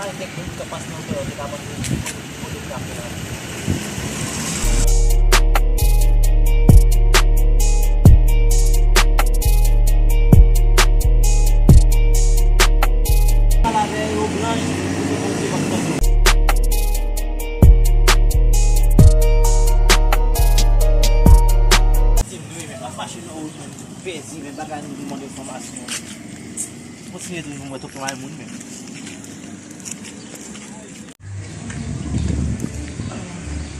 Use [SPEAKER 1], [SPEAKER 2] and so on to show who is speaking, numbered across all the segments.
[SPEAKER 1] Parang technique kapas ng pero di dapat ulit na kailangan. Pesi, men bagan di mon informasyon. Você do mo to kay mo men.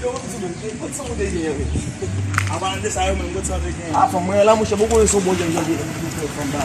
[SPEAKER 1] Yo, what song dey here?
[SPEAKER 2] Avant de ça, même votre avec
[SPEAKER 1] Ah, for moi là, moi je beaucoup so bon jang jang from ba.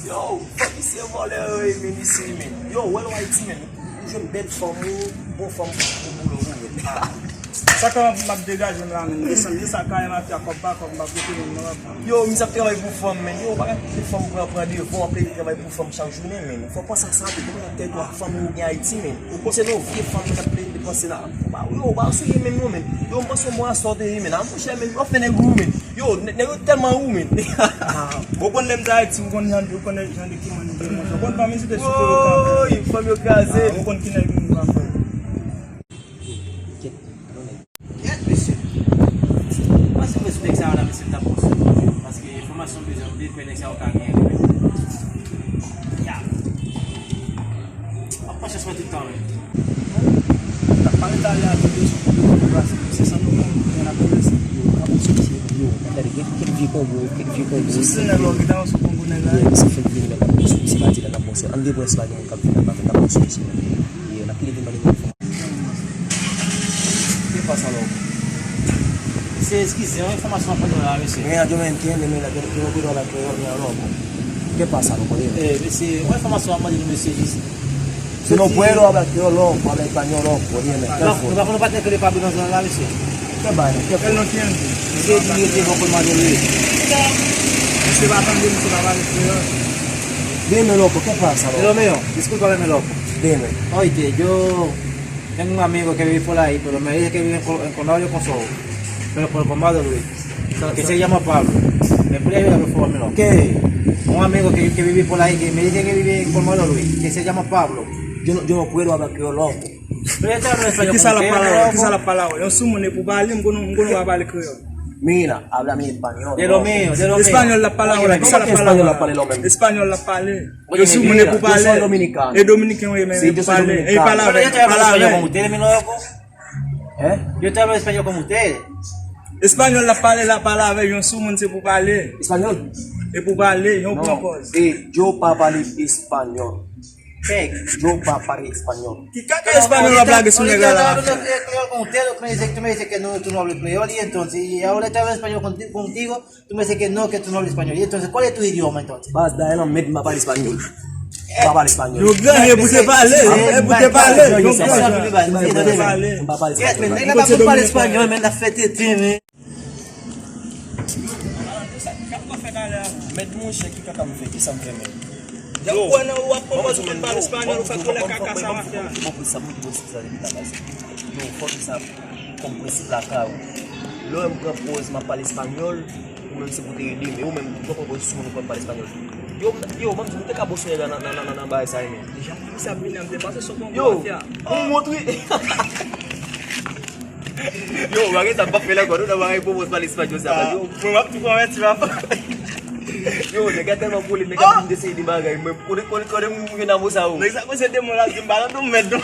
[SPEAKER 1] Yo, fuck esse mole aí, menino. Yo, well white man. Je me bête for mu, bon for mu.
[SPEAKER 2] ça quand m'a dégagé là, mais ça quand même a fait comme pas comme m'a fait.
[SPEAKER 1] Yo, mi sa travail pour femme men. Yo, pas que femme pour prendre des vont après travail pour femme chaque journée men. Faut pas ça de pour tête toi femme ou bien Haïti men. Ou penser nos vieilles femmes qui appellent dépenser là. Yo, bah c'est même nous men. Yo, moi so moi sortir men. Am cher men, on fait des goût men. Yo, ne tellement ou men.
[SPEAKER 2] Beaucoup de les Haïti, on connaît gens qui m'ont. On pas même c'était super.
[SPEAKER 1] Oh, il faut mieux caser.
[SPEAKER 2] On connaît qui n'a pas fait.
[SPEAKER 1] Mas se você pensar na missão da bolsa, parce que informação que eu vi conexão com alguém. Já. Apa sih semua itu?
[SPEAKER 2] Tak paling tak ada itu sesa no na cabeça.
[SPEAKER 1] Dari que ficou
[SPEAKER 2] Você não logo dá um supongo nela.
[SPEAKER 1] Você fez vídeo na bolsa, se vai tirar na bolsa. Andi bolsa vai no capítulo na bolsa. E naquele dia ali. Que passa logo? Se quiser uma informação para doar, você.
[SPEAKER 3] Yo me entiendo, mira, yo no quiero hablar que yo ni loco. ¿Qué pasa, loco? Dime.
[SPEAKER 1] Você, uma informação para doar, você diz.
[SPEAKER 3] Si no puedo hablar que yo loco, habla español loco, dime.
[SPEAKER 1] Não vai bater aquele papo não lá, você.
[SPEAKER 3] ¿Qué vaina? ¿Qué
[SPEAKER 2] Él no entiende.
[SPEAKER 1] Você dinheiro de roupa mais ali.
[SPEAKER 2] Você vai aprender no trabalho.
[SPEAKER 3] Dime, loco, ¿qué pasa,
[SPEAKER 1] Pero
[SPEAKER 3] loco?
[SPEAKER 1] mío, discúlpame, loco.
[SPEAKER 3] Dime.
[SPEAKER 1] Oye, yo tengo un amigo que vive por ahí, pero me dice que vive en Condado con Soho, pero por el condado Luis, que se llama Pablo. ¿Me puede ayudar por favor, loco?
[SPEAKER 3] ¿Qué?
[SPEAKER 1] Un amigo que vive por ahí, que me dice que vive en Condado Luis, que se llama Pablo.
[SPEAKER 3] Yo no puedo hablar que yo loco.
[SPEAKER 1] Pero él te habla español
[SPEAKER 2] Quizá
[SPEAKER 1] como
[SPEAKER 2] la
[SPEAKER 1] usted,
[SPEAKER 2] palabra,
[SPEAKER 1] loco.
[SPEAKER 2] quizá la palabra. Eu sumo ne pubali, ngono wabali creole.
[SPEAKER 3] Mira, háblame español.
[SPEAKER 1] De lo mío, de lo mío.
[SPEAKER 2] Español la palabra,
[SPEAKER 1] Oye,
[SPEAKER 2] quizá
[SPEAKER 3] ¿cómo
[SPEAKER 2] la
[SPEAKER 3] que español la
[SPEAKER 2] palabra.
[SPEAKER 3] palabra, hombre?
[SPEAKER 2] Español la palabra.
[SPEAKER 1] Oye,
[SPEAKER 2] Eu sumo
[SPEAKER 3] mira,
[SPEAKER 2] ne
[SPEAKER 3] yo
[SPEAKER 2] pubali.
[SPEAKER 3] soy dominicano.
[SPEAKER 2] Es dominicano,
[SPEAKER 3] Sí, yo soy dominicano.
[SPEAKER 1] Pero yo te hablo español como ustedes, mi loco.
[SPEAKER 3] ¿Eh?
[SPEAKER 1] Yo te hablo español como ustedes.
[SPEAKER 2] Espagnol la palabra, yon sumo se pou pale.
[SPEAKER 3] ¿Español?
[SPEAKER 2] E pou pale, yon pou
[SPEAKER 3] No.
[SPEAKER 2] anpose.
[SPEAKER 3] Yo pa parler español.
[SPEAKER 1] ¿Qué?
[SPEAKER 3] Yo pa parler español.
[SPEAKER 2] Ki kaka espagnol la blague sou nega la?
[SPEAKER 1] Con usted, tú me dices que no, tú no hablas español, y entonces, y ahora te hablo español contigo, tú me dices que no tú no hablas español. Y entonces, ¿cuál es tu idioma entonces?
[SPEAKER 3] Basta, él no me parle español. Pa parler español.
[SPEAKER 2] Yo gan, e pou te pale, e pou te pale. Yon gan, e pou te pale.
[SPEAKER 3] Pa parler
[SPEAKER 1] Yes, man,
[SPEAKER 3] español.
[SPEAKER 1] nigga, pas parler espagnol, man, la fête est man.
[SPEAKER 3] Met moun chè ki kaka mwen fè, ki sa mwen fè men.
[SPEAKER 2] Yon kwen ou ap pou mwen pale espagnol, ou fè kou le kaka sa mwen fè.
[SPEAKER 3] Mwen pou sa mwen pou sa de tabase. Yo, fò ki sa kompresi la ka ou. Lò mwen propose mwen pale espagnol, ou mwen se pou te yedi, ou mwen propose sou mwen pale espagnol. Yo, mwen te ka boso yeda nan baye sa men.
[SPEAKER 2] Deja pou sa bine am depase sou kon
[SPEAKER 3] Yo,
[SPEAKER 2] mwen fè.
[SPEAKER 3] mwen motri. Yo, wage ta pa fè la kwa, nou nan wage propose pale espagnol sa pa. Yo,
[SPEAKER 2] Mwen wap tou kwa wè ti wap.
[SPEAKER 3] yo, nega telman poli, nega mwen dese di bagay, mwen kode mwen nan mousa ou.
[SPEAKER 2] Nek sa kwen se demo la zimbalan tou mwen do.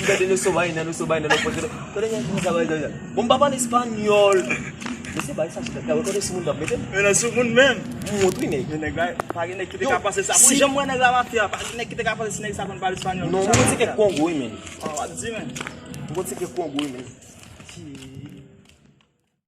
[SPEAKER 3] Gade nou sobay nan nou pote. Kode nyan kwen sa bay do yan. Mwen pa pale espanyol. Mwen se bay sa chika, kode si moun dap meten.
[SPEAKER 2] Mwen an sou moun men.
[SPEAKER 3] Mwen motri ne.
[SPEAKER 2] Mwen neg la, pa gen nek ki te
[SPEAKER 3] Yo,
[SPEAKER 2] ka pase sa.
[SPEAKER 3] si-
[SPEAKER 2] Mwen jem mwen neg la mafya, pa gen nek ki te ka pase si nek sa kon pale espanyol.
[SPEAKER 3] Non, mwen se ke Kongo men.
[SPEAKER 2] Wap di men.
[SPEAKER 3] Mwen se ke Kongo men.